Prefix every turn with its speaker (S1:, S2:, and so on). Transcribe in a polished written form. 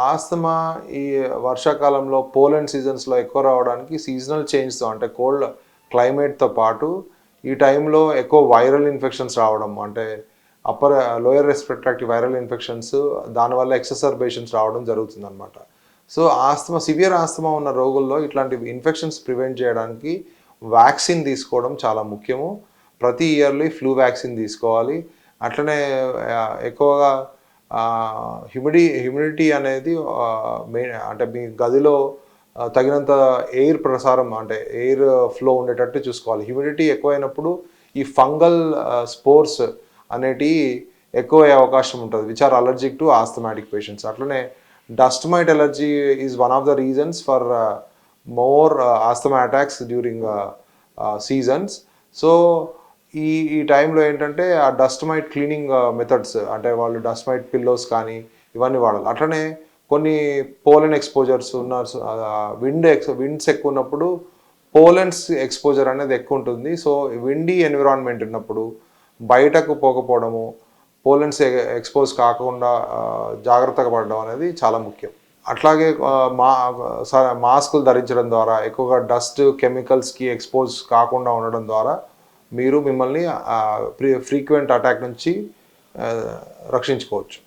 S1: Asthma ఈ వర్షాకాలంలో pollen సీజన్స్లో ఎక్కువ రావడానికి సీజనల్ చేంజ్తో అంటే కోల్డ్ క్లైమేట్తో పాటు ఈ టైంలో ఎక్కువ వైరల్ ఇన్ఫెక్షన్స్ రావడం అంటే లోయర్ రెస్పిరేటరీ వైరల్ ఇన్ఫెక్షన్స్ దానివల్ల ఎక్ససర్బేషన్స్ రావడం జరుగుతుంది అనమాట. సో సివియర్ ఆస్తమా ఉన్న రోగుల్లో ఇట్లాంటి ఇన్ఫెక్షన్స్ ప్రివెంట్ చేయడానికి వ్యాక్సిన్ తీసుకోవడం చాలా ముఖ్యము. ప్రతి ఇయర్లీ ఫ్లూ వ్యాక్సిన్ తీసుకోవాలి. అట్లనే ఎక్కువగా హ్యూమిడిటీ అనేది మెయిన్ అంటే మీ గదిలో తగినంత ఎయిర్ ప్రసారం అంటే ఎయిర్ ఫ్లో ఉండేటట్టు చూసుకోవాలి. హ్యూమిడిటీ ఎక్కువైనప్పుడు ఈ ఫంగల్ స్పోర్స్ అనేటివి ఎక్కువ అయ్యే అవకాశం ఉంటుంది which are allergic to asthmatic patients. అట్లనే dust mite allergy is one of the reasons for more asthma attacks during seasons. So ఈ టైంలో ఏంటంటే ఆ డస్ట్ మైట్ క్లీనింగ్ మెథడ్స్ అంటే వాళ్ళు డస్ట్ మైట్ పిల్లోస్ కానీ ఇవన్నీ వాడాలి. అట్లనే కొన్ని పోలెన్ ఎక్స్పోజర్స్ ఉన్న విండ్స్ ఎక్కువ ఉన్నప్పుడు పోలెన్స్ ఎక్స్పోజర్ అనేది ఎక్కువ ఉంటుంది. సో విండీ ఎన్విరాన్మెంట్ ఉన్నప్పుడు బయటకు పోకపోవడము, పోలెన్స్ ఎక్స్పోజ్ కాకుండా జాగ్రత్తగా పడడం అనేది చాలా ముఖ్యం. అట్లాగే మాస్కులు ధరించడం ద్వారా ఎక్కువగా డస్ట్ కెమికల్స్కి ఎక్స్పోజ్ కాకుండా ఉండడం ద్వారా మీరు మిమ్మల్ని ఫ్రీక్వెంట్ అటాక్ నుంచి రక్షించుకోవచ్చు.